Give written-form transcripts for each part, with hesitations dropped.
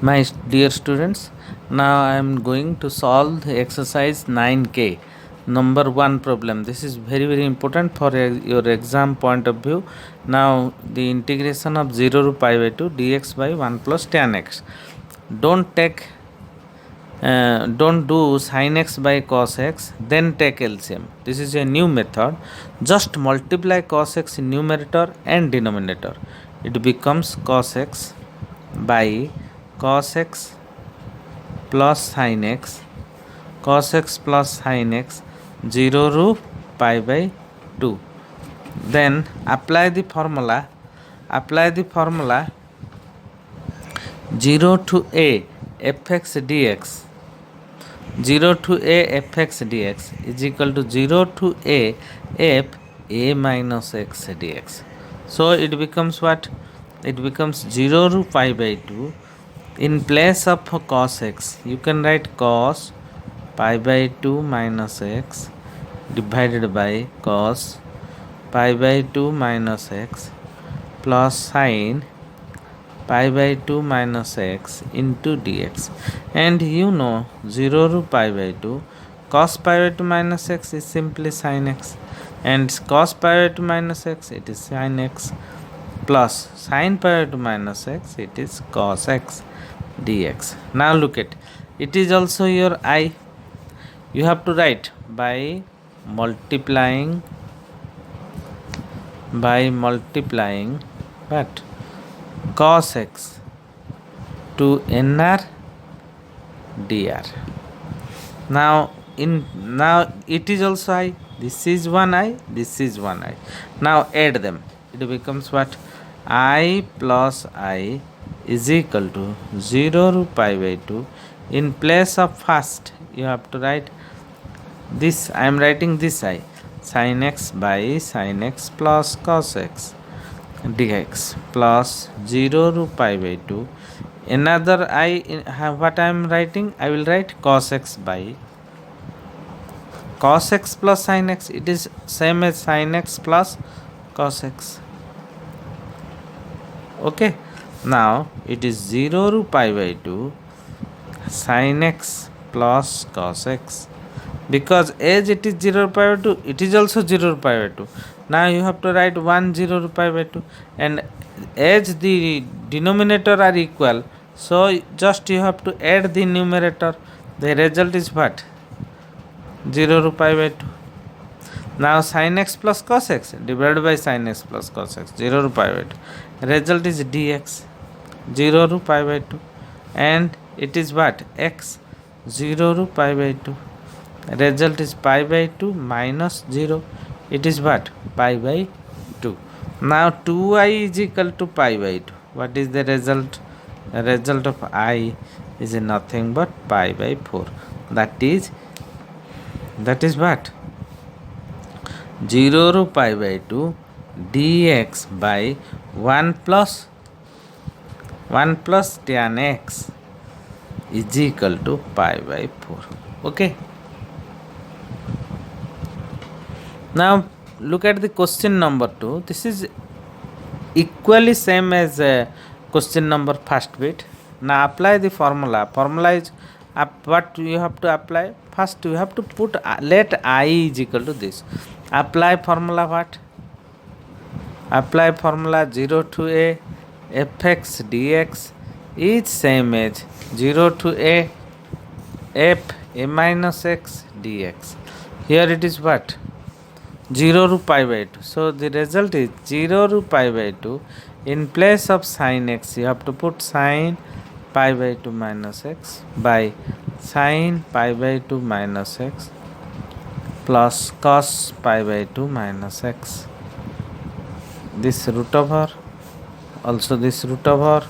My dear students, now I am going to solve the exercise 9K. Number 1 problem. This is very important for your exam point of view. Now the integration of 0 to pi by 2 dx by 1 plus tan x. Don't do sin x by cos x, then take LCM. This is a new method. Just multiply cos x in numerator and denominator. It becomes cos x by cos x plus sin x, cos x plus sin x 0 to pi by 2. Then apply the formula 0 to a fx dx, 0 to a fx dx is equal to 0 to a f a minus x dx. So it becomes what? It becomes 0 to pi by 2. In place of cos x, you can write cos pi by 2 minus x divided by cos pi by 2 minus x plus sin pi by 2 minus x into dx. And you know 0 to pi by 2, cos pi by 2 minus x is simply sin x, and cos pi by 2 minus x, it is sin x, plus sin pi by 2 minus x, it is cos x dx. Now look at it, is also your I. You have to write by multiplying what? Cos x to nr dr. Now it is also I. This is one I, this is one I. Now add them. It becomes what? I plus I is equal to 0 to pi by 2. In place of first, you have to write this. I am writing this I, sin x by sin x plus cos x dx plus 0 to pi by 2. Another I, what I am writing, I will write cos x by cos x plus sin x. It is same as sin x plus cos x. Okay. Now it is 0 to pi by 2 sin x plus cos x. Because as it is 0 to pi by 2, it is also 0 to pi by 2. Now you have to write 1 0 to pi by 2, and as the denominator are equal, so just you have to add the numerator. The result is what? 0 to pi by 2. Now sin x plus cos x divided by sin x plus cos x, 0 to pi by 2. Result is dx, 0 to pi by 2, and it is what? X, 0 to pi by 2. Result is pi by 2 minus 0. It is what? Pi by 2. Now 2i is equal to pi by 2. What is the result? The result of I is nothing but pi by 4. That is what? 0 to pi by 2 dx by 1 plus tan x is equal to pi by 4. Okay. Now look at the question number 2. This is equally same as question number first bit. Now apply the formula. Formula is what you have to apply. First you have to put let I is equal to this. Apply formula what? Apply formula 0 to a fx dx is same as 0 to a f a minus x dx. Here it is what? 0 to pi by 2. So the result is 0 to pi by 2. In place of sin x, you have to put sin pi by 2 minus x by sin pi by 2 minus x plus cos pi by 2 minus x. This root over, also this root over,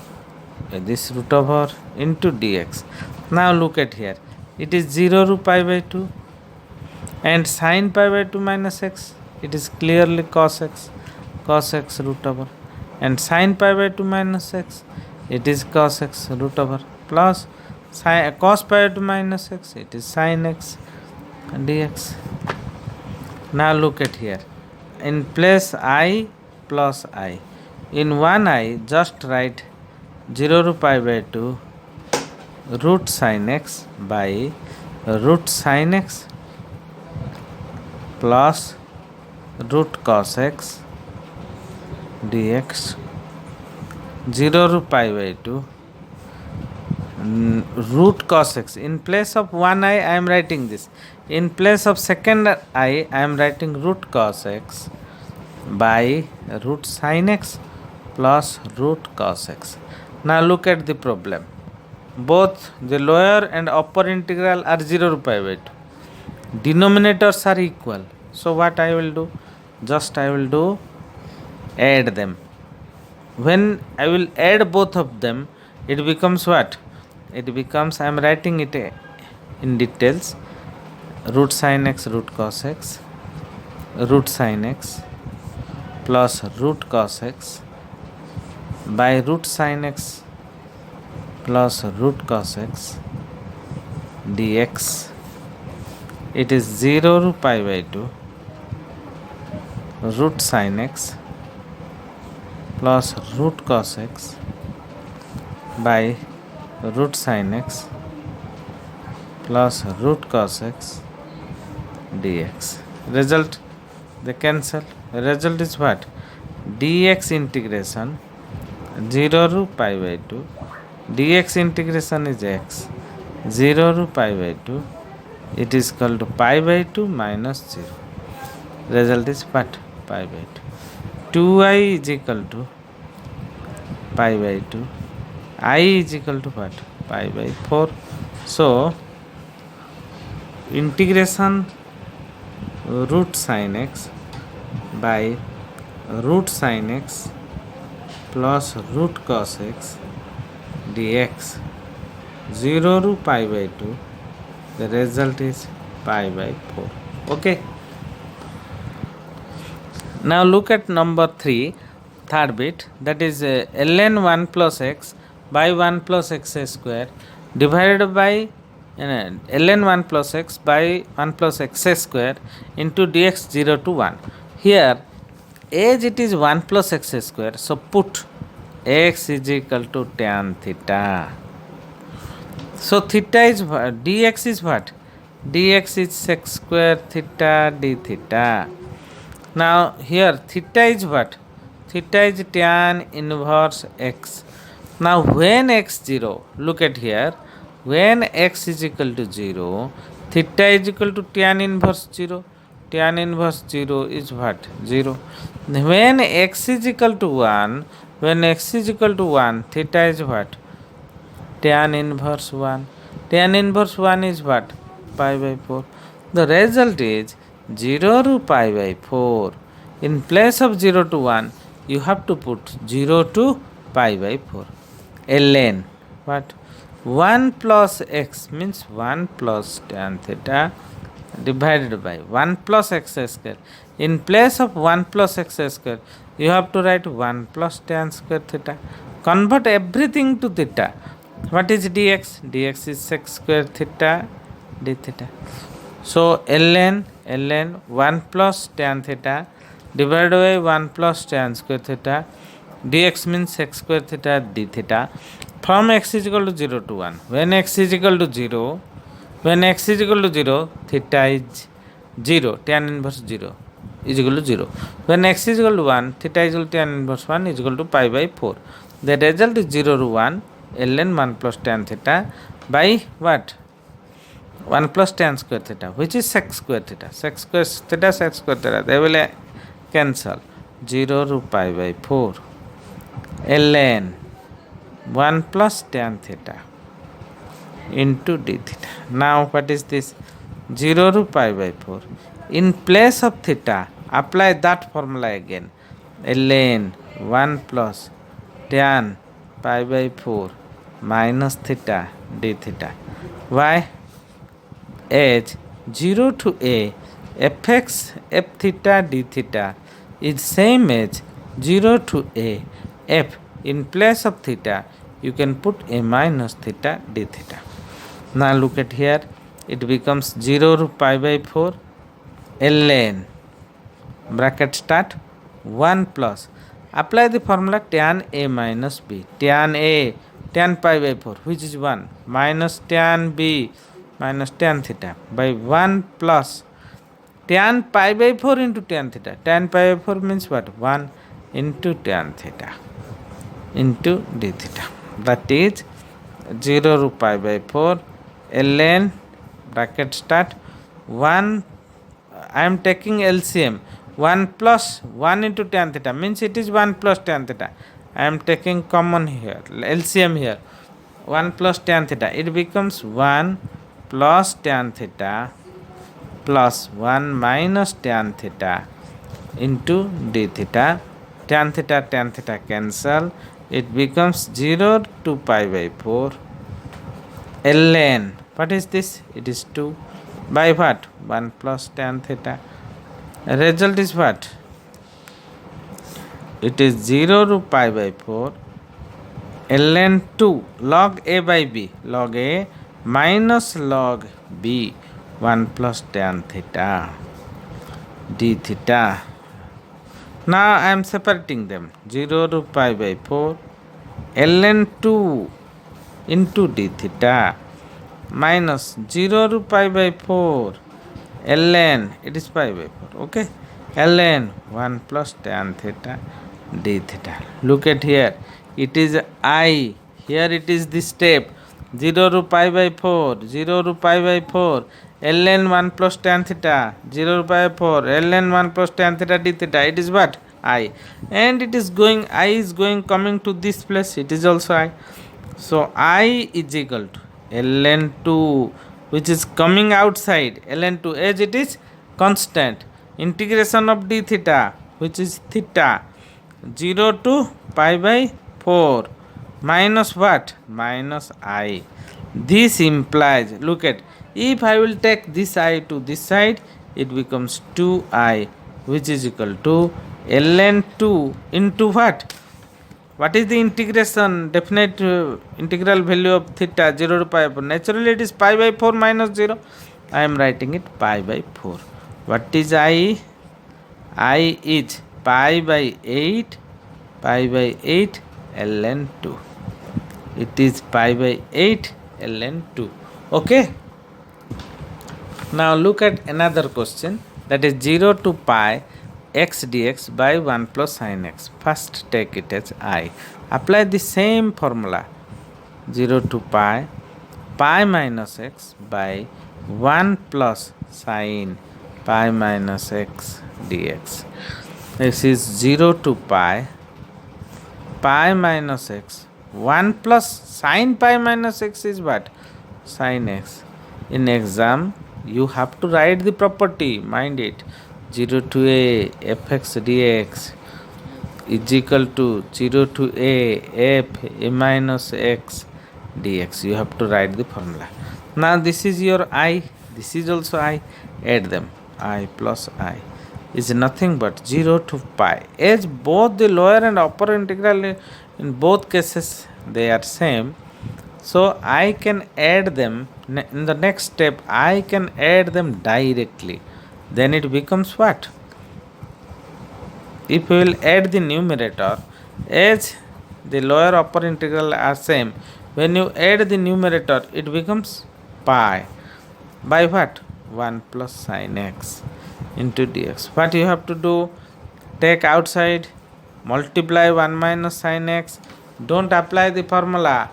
this root over into dx. Now look at here. It is 0 to pi by 2. And sin pi by 2 minus x, it is clearly cos x root over, and sin pi by 2 minus x, it is cos x root over, plus cos pi by 2 minus x, it is sin x dx. Now look at here. In place I plus I, in one I just write 0 to pi by 2 root sin x by root sin x plus root cos x dx 0 to pi by 2 root cos x. In place of one I am writing this. In place of second I am writing root cos x by root sin x plus root cos x. Now look at the problem. Both the lower and upper integral are 0 to pi by 2. Denominators are equal. So what I will do? Just I will do add them. When I will add both of them, it becomes what? It becomes, I am writing it in details, root sin x root cos x, root sin x plus root cos x by root sin x plus root cos x dx. It is 0 to pi by 2 root sin x plus root cos x by root sin x plus root cos x dx. Result, they cancel. Result is what? Dx integration 0 to pi by 2. Dx integration is x 0 to pi by 2. It is equal to pi by 2 minus 0. Result is what? Pi by 2. 2i is equal to pi by 2. I is equal to what? Pi by 4. So, integration root sin x by root sin x plus root cos x dx 0 to pi by 2. The result is pi by 4. Okay. Now look at number 3, third bit, that is ln 1 plus x by 1 plus x square divided by ln 1 plus x by 1 plus x square into dx 0 to 1. Here, as it is 1 plus x square, so put x is equal to tan theta. So theta is dx is what? Dx is sec square theta d theta. Now here theta is what? Theta is tan inverse x. Now when x 0, look at here, when x is equal to 0, theta is equal to tan inverse 0. Tan inverse 0 is what? 0. When x is equal to 1, when x is equal to 1, theta is what? Tan inverse 1. Tan inverse 1 is what? Pi by 4. The result is 0 to pi by 4. In place of 0 to 1, you have to put 0 to pi by 4. ln what? 1 plus x means 1 plus tan theta divided by 1 plus x square. In place of 1 plus x square, you have to write 1 plus tan square theta. Convert everything to theta. What is dx? Dx is sec square theta d theta. So ln 1 plus tan theta divided by 1 plus tan square theta. Dx means sec square theta d theta. From x is equal to 0 to 1. When x is equal to 0, theta is 0, tan inverse 0 is equal to 0. When x is equal to 1, theta is equal to tan inverse 1 is equal to pi by 4. The result is 0 to 1, ln 1 plus tan theta by what? 1 plus tan square theta, which is sec square theta. Sec square theta, they will cancel. 0 to pi by 4 ln 1 plus tan theta into d theta. Now what is this? 0 to pi by 4. In place of theta, apply that formula again. ln 1 plus tan pi by 4 minus theta d theta. Why? As 0 to a fx f theta d theta is same as 0 to a f. In place of theta, you can put a minus theta d theta. Now look at here, it becomes 0 to pi by 4 ln bracket start 1 plus, apply the formula tan a minus b. Tan a tan pi by 4 which is 1 minus tan b minus tan theta by 1 plus tan pi by 4 into tan theta. Tan pi by 4 means what? 1 into tan theta into d theta. That is 0 to pi by 4 ln bracket start 1. I am taking LCM. 1 plus 1 into tan theta means it is 1 plus tan theta. I am taking common here, LCM here. 1 plus tan theta. It becomes 1 plus tan theta plus 1 minus tan theta into d theta. Tan theta cancel. It becomes 0 to pi by 4 ln. What is this? It is 2 by what? 1 plus tan theta. Result is what? It is 0 to pi by 4 ln 2 log a by b. Log a minus log b 1 plus tan theta d theta. Now I am separating them. 0 to pi by 4 ln 2 into d theta minus 0 to pi by 4 ln, it is pi by 4, okay, ln 1 plus tan theta d theta. Look at here, it is I, here it is this step 0 to pi by 4, 0 to pi by 4 ln 1 plus tan theta, 0 to pi by 4 ln 1 plus tan theta d theta. It is what? I, and it is going, I is going coming to this place, it is also I. So I is equal to ln 2 which is coming outside, ln 2 as it is constant, integration of d theta which is theta 0 to pi by 4 minus what? Minus I. This implies, look at, if I will take this I to this side, it becomes 2I which is equal to ln 2 into what? What is the integration, definite integral value of theta 0 to pi by 4? Naturally it is pi by 4 minus 0. I am writing it pi by 4. What is I? I is pi by 8, pi by 8 ln 2. It is pi by 8 ln 2. Okay. Now look at another question, that is 0 to pi x dx by 1 plus sin x. First take it as I. Apply the same formula. 0 to pi minus x by 1 plus sin pi minus x dx. This is 0 to pi minus x. 1 plus sin pi minus x is what? Sin x. In exam you have to write the property, mind it. 0 to a fx dx is equal to 0 to a f a minus x dx. You have to write the formula. Now this is your I, this is also I. Add them. I plus I is nothing but 0 to pi. As both the lower and upper integral in both cases they are same, so I can add them in the next step. I can add them directly. Then it becomes what? If we will add the numerator, as the lower upper integral are same, when you add the numerator it becomes pi by what? 1 plus sin x into dx. What you have to do? Take outside, multiply 1 minus sin x. Don't apply the formula.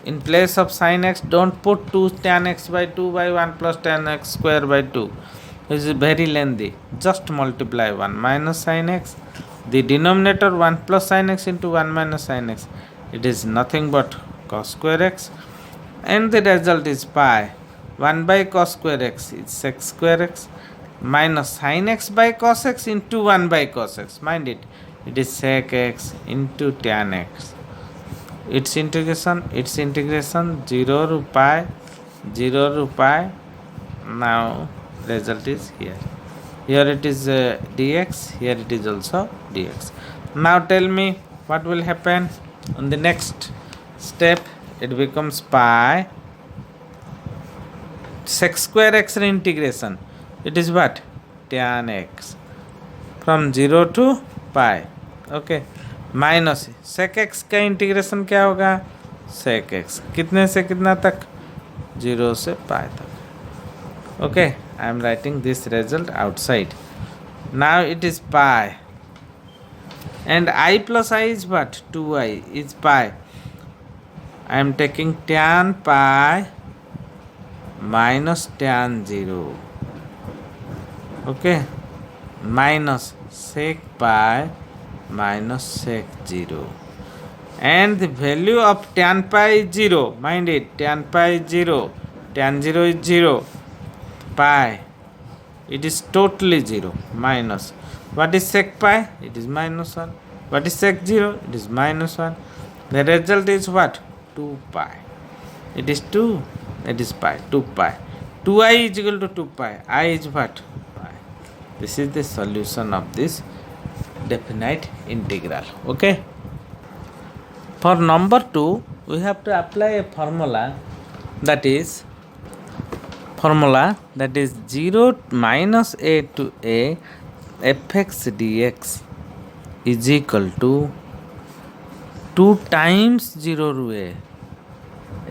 In place of sin x, don't put 2 tan x by 2 by 1 plus tan x square by 2. This is very lengthy. Just multiply 1 minus sin x. The denominator 1 plus sin x into 1 minus sin x. It is nothing but cos square x. And the result is pi. 1 by cos square x is sec square x minus sin x by cos x into 1 by cos x. Mind it. It is sec x into tan x. Its integration 0 to pi, 0 to pi. Now result is here. Here it is dx, here it is also dx. Now tell me what will happen on the next step. It becomes pi sec square x integration. It is what? Tan x from 0 to pi. Okay. Minus sec X का integration क्या होगा? sec x. कितने से कितना तक? 0 से pi तक. Okay, I am writing this result outside. Now it is pi. And I plus I is what? 2i is pi. I am taking tan pi minus tan 0. Okay, minus sec pi minus sec 0. And the value of tan pi is 0. Mind it, tan pi is 0. Tan 0 is 0. Pi, it is totally 0. Minus. What is sec pi? It is minus 1. What is sec 0? It is minus 1. The result is what? 2 pi. It is 2. It is pi. 2 pi. 2i is equal to 2 pi. I is what? Pi. This is the solution of this definite integral. Okay. For number 2, we have to apply a formula that is 0 minus a to a fx dx is equal to 2 times 0 to a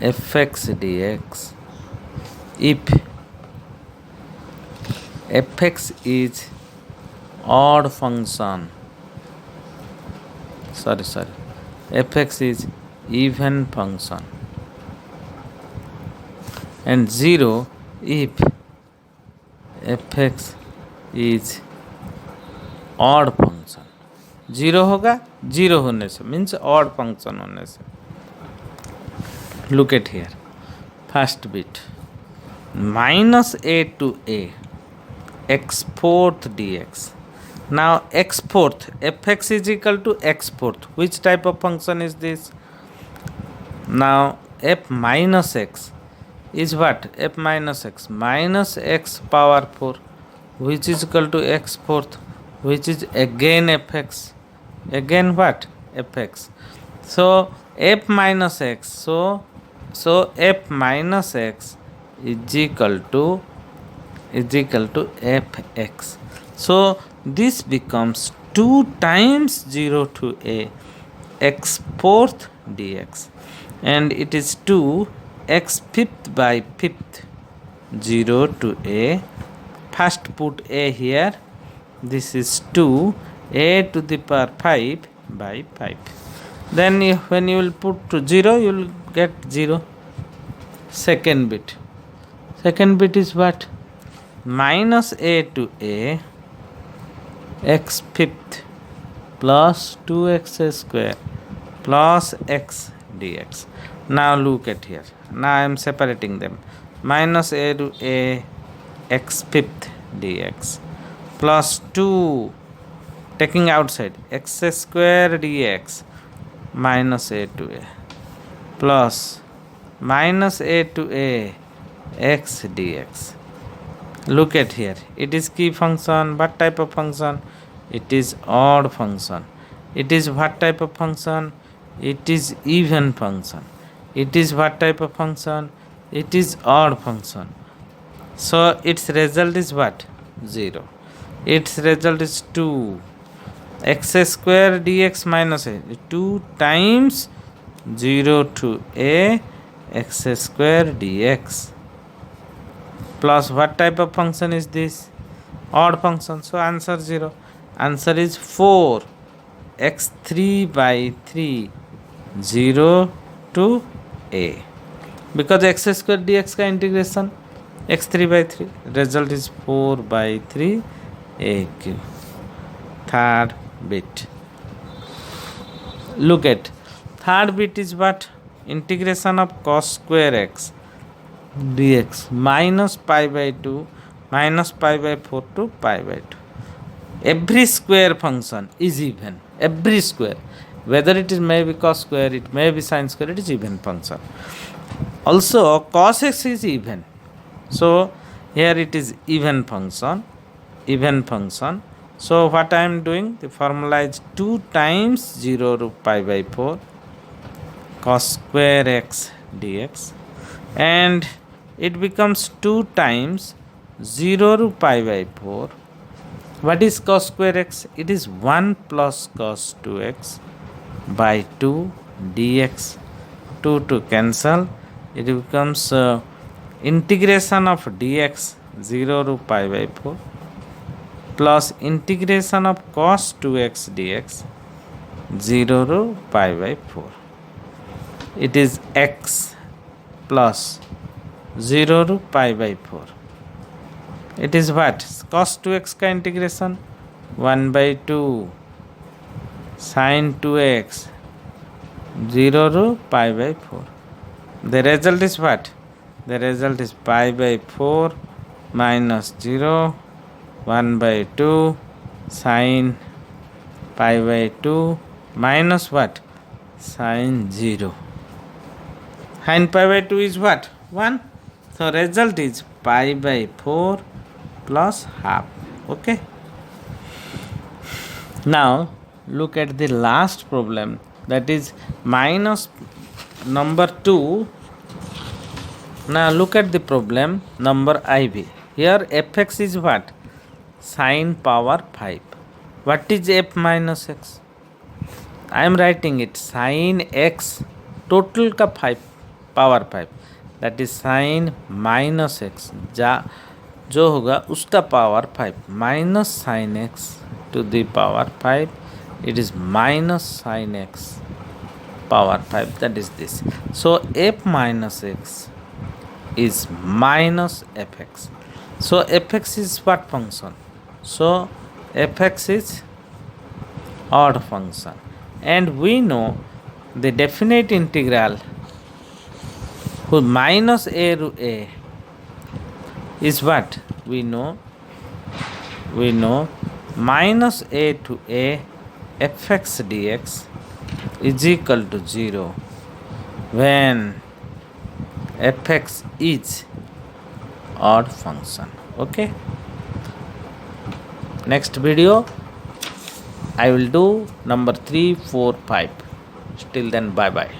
fx dx if fx is odd function. Fx is even function, and 0 if fx is odd function. 0 होगा 0 होने से means odd function होने से. Look at here, first bit minus a to a x fourth dx. Now x fourth, fx is equal to x fourth. Which type of function is this? Now f minus x is what? F minus x minus x power 4, which is equal to x fourth, which is again fx. Again what? Fx. So f minus x. So f minus x is equal to fx. So this becomes 2 times 0 to a x fourth dx, and it is 2 x fifth by fifth 0 to a. First put a here. This is 2 a to the power 5 by 5. Then when you will put to 0, you will get 0. Second bit is what? Minus a to a x fifth plus 2x square plus x dx. Now look at here. Now I am separating them. Minus a to a x fifth dx plus 2, taking outside, x square dx minus a to a plus minus a to a x dx. Look at here. It is key function. What type of function? It is odd function. It is what type of function? It is even function. It is what type of function? It is odd function. So its result is what? 0. Its result is 2. X square dx minus a. 2 times 0 to a x square dx. Plus what type of function is this? Odd function. So answer 0. Answer is 4 x3 by 3 0 to a. Because x square dx का integration x3 by 3. Result is 4 by 3 aq. Third bit. Look at third bit is what? Integration of cos square x dx minus pi by 2 minus pi by 4 to pi by 2. Every square function is even. Every square, whether it is may be cos square, it may be sin square, it is even function. Also cos x is even. So here it is even function. So what I am doing? The formula is 2 times 0 to pi by 4 cos square x dx, and it becomes 2 times 0 to pi by 4. What is cos square x? It is 1 plus cos 2x by 2 dx 2 to cancel. It becomes integration of dx 0 to pi by 4 plus integration of cos 2x dx 0 to pi by 4. It is x plus 0 to pi by 4. It is what? Cos 2x का integration 1 by 2 sin 2x 0 to pi by 4. The result is what? The result is pi by 4 minus 0 1 by 2 sin pi by 2 minus what? Sin 0. Sin pi by 2 is what? 1. So result is pi by 4 plus half. Okay. Now look at the last problem, that is minus number 2. Now look at the problem number IV. Here fx is what? Sin power 5. What is f minus x? I am writing it sin x total का 5 power 5, that is sin minus x जो होगा उसका power 5 minus sine X to the power 5. It is minus sin x power 5, that is this. So f minus x is minus fx. So fx is what function? So fx is odd function, and we know the definite integral who minus a to a is what? We know minus a to a fx dx is equal to 0 when fx is odd function. Okay, next video I will do number 3, 4, 5. Till then, bye bye.